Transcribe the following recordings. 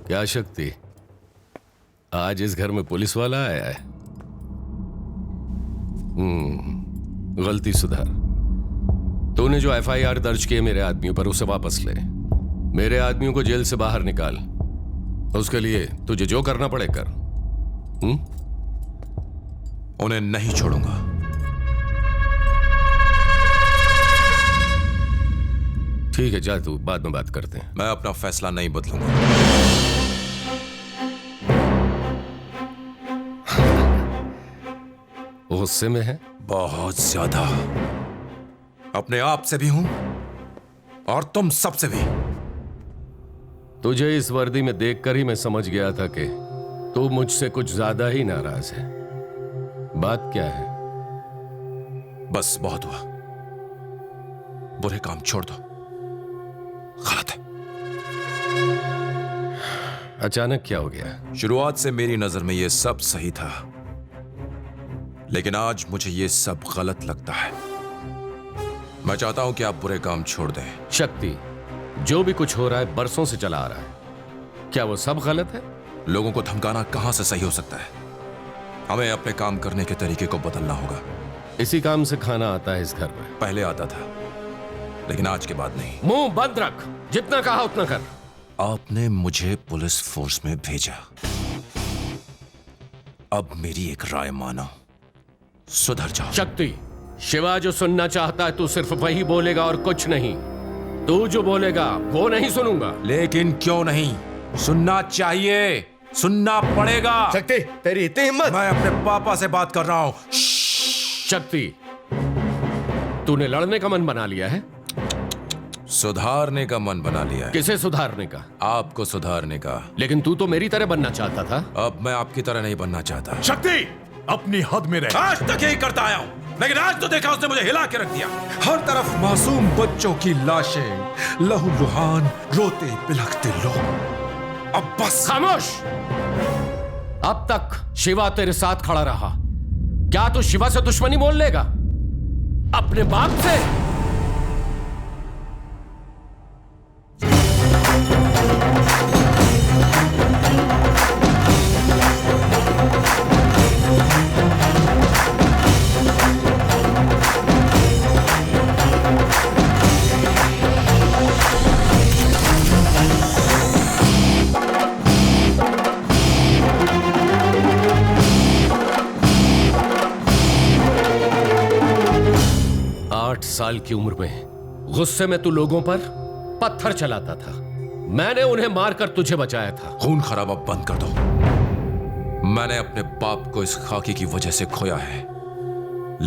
क्या शक्ति, आज इस घर में पुलिस वाला आया है? गलती सुधार। तूने जो एफआईआर दर्ज किए मेरे आदमियों पर, उसे वापस ले। मेरे आदमियों को जेल से बाहर निकाल। उसके लिए तुझे जो करना पड़े कर। उन्हें नहीं छोड़ूंगा। ठीक है, जा तू, बाद में बात करते हैं। मैं अपना फैसला नहीं बदलूंगा। गुस्से में है? बहुत ज्यादा। अपने आप से भी हूं और तुम सबसे भी। तुझे इस वर्दी में देखकर ही मैं समझ गया था कि तू मुझसे कुछ ज्यादा ही नाराज है। बात क्या है? बस बहुत हुआ। बुरे काम छोड़ दो। गलत है। अचानक क्या हो गया? शुरुआत से मेरी नजर में यह सब सही था, लेकिन आज मुझे यह सब गलत लगता है। मैं चाहता हूं कि आप बुरे काम छोड़ दें। शक्ति, जो भी कुछ हो रहा है बरसों से चला आ रहा है। क्या वो सब गलत है? लोगों को धमकाना कहां से सही हो सकता है? हमें अपने काम करने के तरीके को बदलना होगा। इसी काम से खाना आता है इस घर में। पहले आता था, लेकिन आज के बाद नहीं। मुंह बंद रख, जितना कहा उतना कर। आपने मुझे पुलिस फोर्स में भेजा, अब मेरी एक राय मानो, सुधर जाओ। शक्ति, शिवा जो सुनना चाहता है तू सिर्फ वही बोलेगा और कुछ नहीं। तू जो बोलेगा वो नहीं सुनूंगा। लेकिन क्यों नहीं? सुनना चाहिए, सुनना पड़ेगा। शक्ति, तेरी इतनी हिम्मत? मैं अपने पापा से बात कर रहा हूं। शक्ति, तूने लड़ने का मन बना लिया है? सुधारने का मन बना लिया है। किसे सुधारने का? आपको सुधारने का। लेकिन तू तो मेरी तरह बनना चाहता था। अब मैं आपकी तरह नहीं बनना चाहता। शक्ति, अपनी हद में रह। आज तक यही करता आया हूं, लेकिन आज तो देखा उसने मुझे हिला के रख दिया। हर तरफ मासूम बच्चों की लाशें, लहूलुहान, रोते बिलखते लोग। अब बस। खामोश। अब तक शिवा तेरे साथ खड़ा रहा, क्या तू शिवा से दुश्मनी मोल लेगा? अपने बाप से? 8 साल की उम्र में गुस्से में तू लोगों पर पत्थर चलाता था। मैंने उन्हें मारकर तुझे बचाया था। खून खराबा बंद कर दो। मैंने अपने बाप को इस खाकी की वजह से खोया है,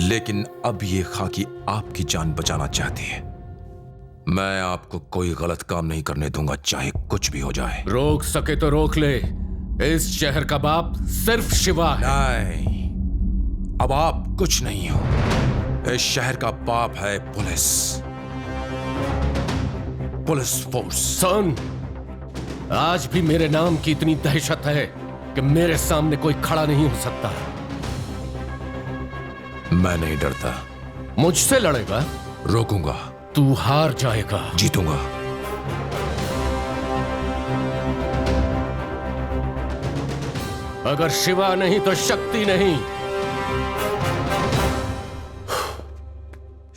लेकिन अब ये खाकी आपकी जान बचाना चाहती है। मैं आपको कोई गलत काम नहीं करने दूंगा, चाहे कुछ भी हो जाए। रोक सके तो रोक ले। इस शहर का बाप सिर्फ शिवा है। नहीं, अब आप कुछ नहीं हो। इस शहर का बाप है पुलिस फोर्स। सुन, आज भी मेरे नाम की इतनी दहशत है कि मेरे सामने कोई खड़ा नहीं हो सकता। मैं नहीं डरता। मुझसे लड़ेगा? रोकूंगा। तू हार जाएगा। जीतूंगा। अगर शिवा नहीं तो शक्ति नहीं।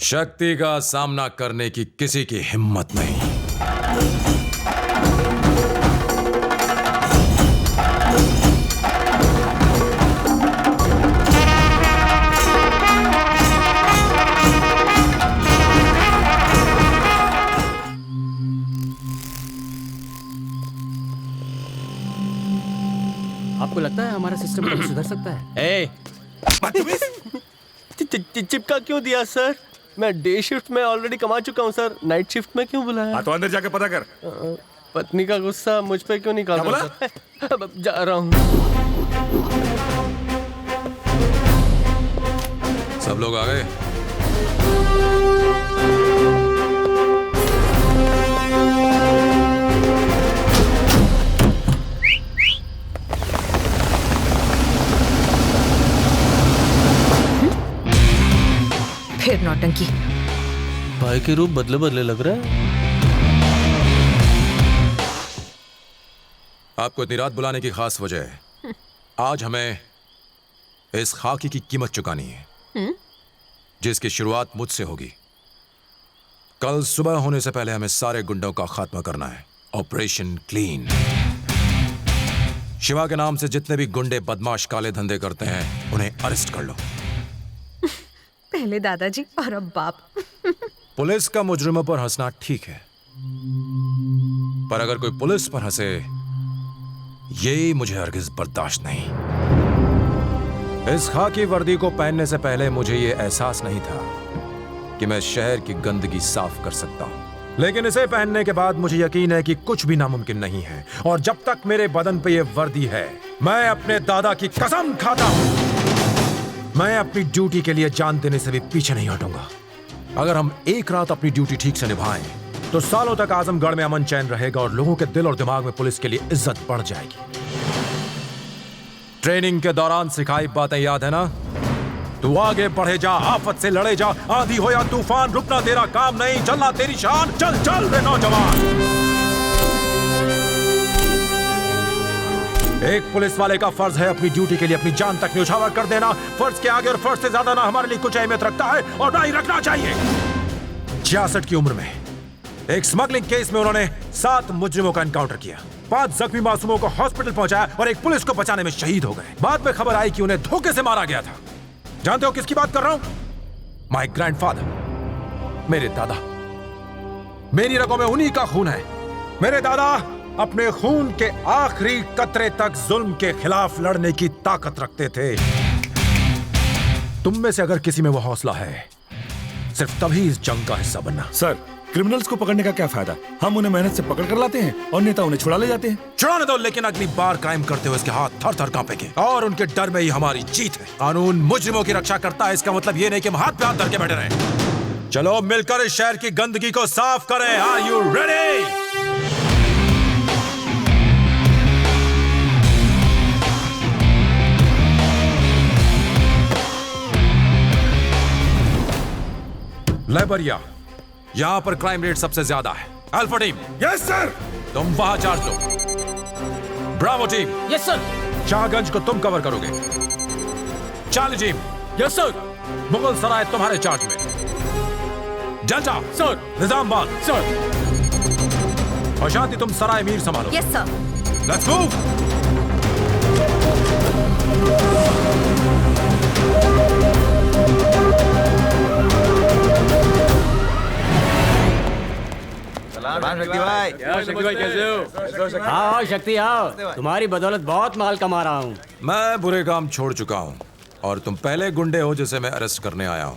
शक्ति का सामना करने की किसी की हिम्मत नहीं। आपको लगता है हमारा सिस्टम कभी सुधर सकता है? चिपका क्यों दिया सर? मैं डे शिफ्ट में ऑलरेडी कमा चुका हूँ सर, नाइट शिफ्ट में क्यों बुलाया? तो अंदर जाके पता कर। पत्नी का गुस्सा मुझ पे क्यों निकाल क्या रहा है? अब जा रहा हूँ। सब लोग आ गए? फिर नौटंकी। भाई के रूप बदले बदले लग रहा है। आपको इतनी रात बुलाने की खास वजह है। आज हमें इस खाकी की कीमत चुकानी है, जिसकी शुरुआत मुझसे होगी। कल सुबह होने से पहले हमें सारे गुंडों का खात्मा करना है। Operation clean. शिवा के नाम से जितने भी गुंडे बदमाश काले धंधे करते हैं उन्हें अरेस्ट कर लो। पहले दादाजी और अब बाप। पुलिस का मुजरिमों पर हंसना ठीक है, पर अगर कोई पुलिस पर हंसे ये मुझे हरगिज बर्दाश्त नहीं। इस खाकी वर्दी को पहनने से पहले मुझे ये एहसास नहीं था कि मैं शहर की गंदगी साफ कर सकता हूं, लेकिन इसे पहनने के बाद मुझे यकीन है कि कुछ भी नामुमकिन नहीं है। और जब तक मेरे बदन पे ये वर्दी है, मैं अपने दादा की कसम खाता हूं, मैं अपनी ड्यूटी के लिए जान देने से भी पीछे नहीं हटूंगा। अगर हम एक रात अपनी ड्यूटी ठीक से निभाएं तो सालों तक आजमगढ़ में अमन चैन रहेगा और लोगों के दिल और दिमाग में पुलिस के लिए इज्जत बढ़ जाएगी। ट्रेनिंग के दौरान सिखाई बातें याद है ना? तू आगे बढ़े जा, आफत से लड़े जा, आंधी हो या तूफान, रुकना तेरा काम नहीं, चलना तेरी शान। चल चल रे नौजवान। एक पुलिस वाले का फर्ज है अपनी ड्यूटी के लिए अपनी जान तक न्यौछावर कर देना। फर्ज के आगे और फर्ज से ज्यादा ना हमारे लिए कुछ अहमियत रखता है और ना ही रखना चाहिए। 66 की उम्र में एक स्मगलिंग केस में उन्होंने 7 मुजरिमों का एनकाउंटर किया, 5 जख्मी मासूमों को हॉस्पिटल पहुंचाया और एक पुलिस को बचाने में शहीद हो गए। बाद में खबर आई कि उन्हें धोखे से मारा गया था। जानते हो किसकी बात कर रहा हूं? माय ग्रैंडफादर, मेरे दादा। मेरी रगों में उन्हीं का खून है। मेरे दादा अपने खून के आखिरी कतरे तक जुल्म के खिलाफ लड़ने की ताकत रखते थे। तुम में से अगर किसी में वो हौसला है, सिर्फ तभी इस जंग का हिस्सा बनना। सर, क्रिमिनल्स को पकड़ने का क्या फायदा? हम उन्हें मेहनत से पकड़ कर लाते हैं और नेता उन्हें छुड़ा ले जाते हैं। छुड़ाने दो, लेकिन अगली बार क्राइम करते हुए इसके हाथ थर थर कांपेंगे और उनके डर में ही हमारी जीत है। कानून मुजरिमों की रक्षा करता है, इसका मतलब ये नहीं कि हम हाथ पे हाथ धर के बैठे रहें। चलो मिलकर इस शहर की गंदगी को साफ करें। Are you ready? लाइबरिया, यहां पर क्राइम रेट सबसे ज्यादा है। Alpha team, yes sir. तुम वहां चार्ज लो। Bravo team, yes sir. Shahganj को तुम कवर करोगे। Charlie team, yes sir. Mughal Sarai तुम्हारे चार्ज में। Delta sir. निजामबाद सर। और शांति तुम सराय मीर संभालो। Yes sir. Let's move. हाँ शक्ति आओ, तुम्हारी बदौलत बहुत माल कमा रहा हूँ। मैं बुरे काम छोड़ चुका हूं और तुम पहले गुंडे हो जिसे मैं अरेस्ट करने आया हूं।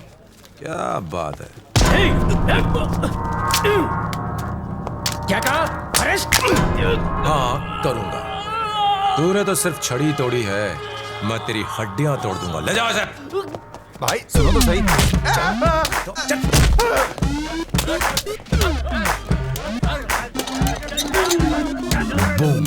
क्या बात है? क्या कहा? अरेस्ट? हाँ करूंगा। तूने तो सिर्फ छड़ी तोड़ी है, मैं तेरी हड्डियां तोड़ दूंगा। ले जाओ इसे। भाई सुनो तो सही। बूम।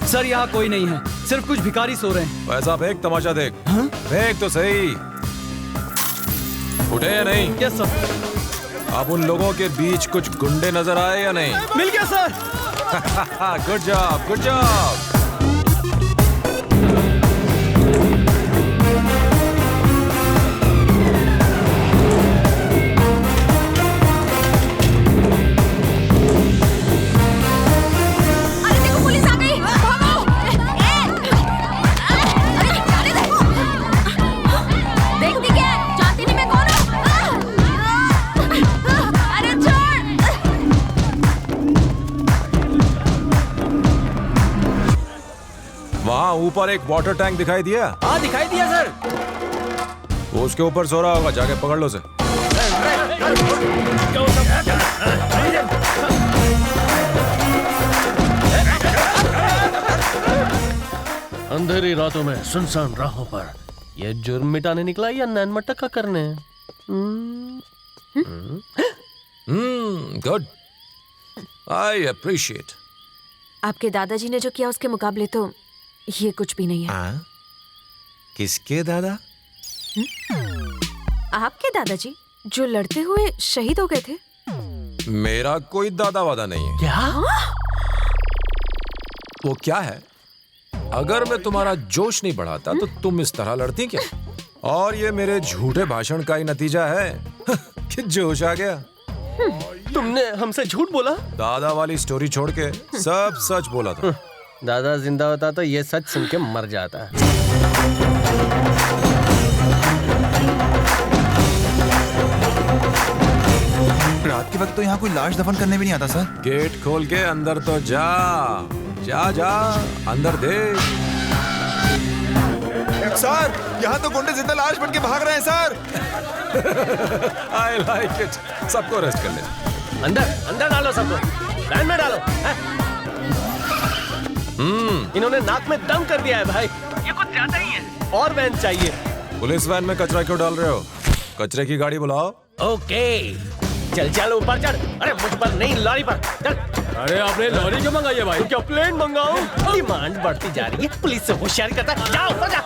सर यहाँ कोई नहीं है, सिर्फ कुछ भिखारी सो रहे हैं। वैसा देख, तमाशा देख। देख तो सही, उठे या नहीं? Yes sir. अब उन लोगों के बीच कुछ गुंडे नजर आए या नहीं? मिल गया sir. Good job, good job. अरे देखो पुलिस आ गई, भागो। अरे जाने दो। देखती क्या? जानती नहीं मैं कौन हूँ? अरे छोड़। वहाँ ऊपर एक वाटर टैंक दिखाई दिया? हाँ दिखाई दिया सर। वो उसके ऊपर सो रहा होगा, जाके पकड़ लो उसे। अंधेरी रातों में सुनसान राहों पर ये जुर्म मिटाने निकला या नैन मटका करने? Good, I appreciate. आपके दादाजी ने जो किया उसके मुकाबले तो ये कुछ भी नहीं है। किसके दादा? आपके दादाजी जो लड़ते हुए शहीद हो गए थे। मेरा कोई दादा वादा नहीं है। क्या? वो क्या है? अगर मैं तुम्हारा जोश नहीं बढ़ाता तो तुम इस तरह लड़ती क्या? और ये मेरे झूठे भाषण का ही नतीजा है कि जोश आ गया। तुमने हमसे झूठ बोला? दादा वाली स्टोरी छोड़ के सब सच बोला था। दादा जिंदा होता तो ये सच सुन के मर जाता। रात के वक्त तो यहाँ कोई लाश दफन करने भी नहीं आता सर। गेट खोल के अंदर तो जा जा जा, अंदर देख। सर यहाँ तो गुंडे जिंदा लाश बन के भाग रहे हैं सर। I like it. सबको अरेस्ट कर ले। अंदर अंदर डालो सबको, वैन में डालो। इन्होंने नाक में दम कर दिया है भाई, ये कुछ ज्यादा ही है। और वैन चाहिए। पुलिस वैन में कचरा क्यों डाल रहे हो? कचरे की गाड़ी बुलाओ। ओके चल चल ऊपर चढ़। अरे मुझ पर नहीं, लॉरी पर चल। अरे आपने लॉरी क्यों मंगाई है भाई? क्या प्लेन मंगाऊं? डिमांड बढ़ती जा रही है, पुलिस से होशियारी करता है। जाओ ऊपर जा,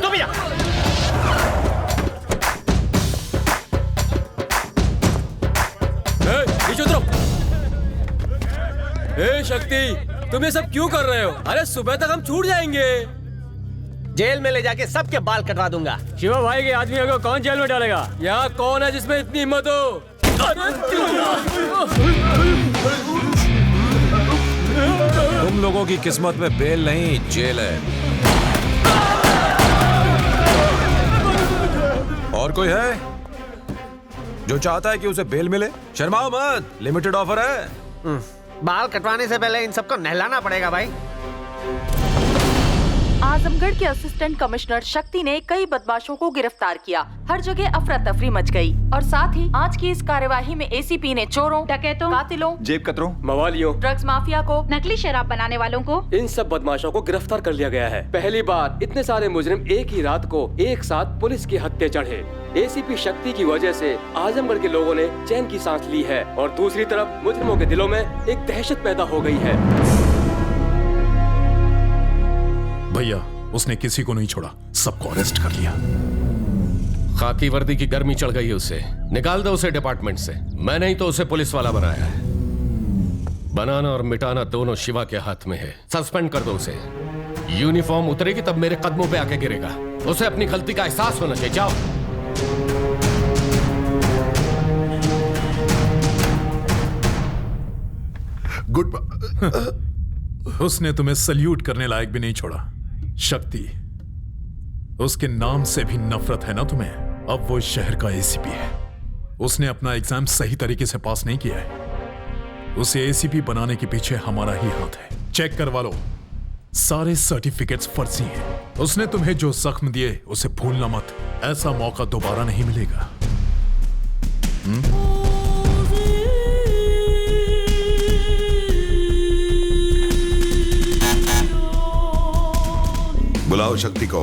तू भी जा। नीचे उतरो। शक्ति तुम ये सब क्यों कर रहे हो? अरे सुबह तक हम छूट जाएंगे। जेल में ले जाके सबके बाल कटवा दूंगा। शिवा भाई के आदमियों को कौन जेल में डालेगा? यहाँ कौन है जिसमें इतनी हिम्मत हो? तुम लोगों की किस्मत में बेल नहीं, जेल है। और कोई है जो चाहता है कि उसे बेल मिले? शर्माओ मत, लिमिटेड ऑफर है। बाल कटवाने से पहले इन सबको नहलाना पड़ेगा भाई। आजमगढ़ के असिस्टेंट कमिश्नर शक्ति ने कई बदमाशों को गिरफ्तार किया। हर जगह अफरा तफरी मच गई और साथ ही आज की इस कार्यवाही में एसीपी ने चोरों, डकैतों, कातिलों, जेब कतरों, मवालियों, ड्रग्स माफिया को, नकली शराब बनाने वालों को, इन सब बदमाशों को गिरफ्तार कर लिया गया है। पहली बार इतने सारे मुजरिम एक ही रात को एक साथ पुलिस के हत्थे चढ़े। एसीपी शक्ति की वजह से आजमगढ़ के लोगों ने चैन की सांस ली है और दूसरी तरफ मुजरिमों के दिलों में एक दहशत पैदा हो गई है। भैया उसने किसी को नहीं छोड़ा, सबको अरेस्ट कर लिया। खाकी वर्दी की गर्मी चढ़ गई है उसे। निकाल दो उसे डिपार्टमेंट से। मैंने ही तो उसे पुलिस वाला बनाया है। बनाना और मिटाना दोनों शिवा के हाथ में है। सस्पेंड कर दो उसे। यूनिफॉर्म उतरेगी तब मेरे कदमों पे आके गिरेगा। उसे अपनी गलती का एहसास होना चाहिए। जाओ। गुड। उसने तुम्हें सल्यूट करने लायक भी नहीं छोड़ा। शक्ति, उसके नाम से भी नफरत है ना तुम्हें? अब वो इस शहर का एसीपी है। उसने अपना एग्जाम सही तरीके से पास नहीं किया है। उसे एसीपी बनाने के पीछे हमारा ही हाथ है। चेक करवा लो, सारे सर्टिफिकेट्स फर्जी हैं। उसने तुम्हें जो जख्म दिए उसे भूलना मत। ऐसा मौका दोबारा नहीं मिलेगा। बुलाओ शक्ति को।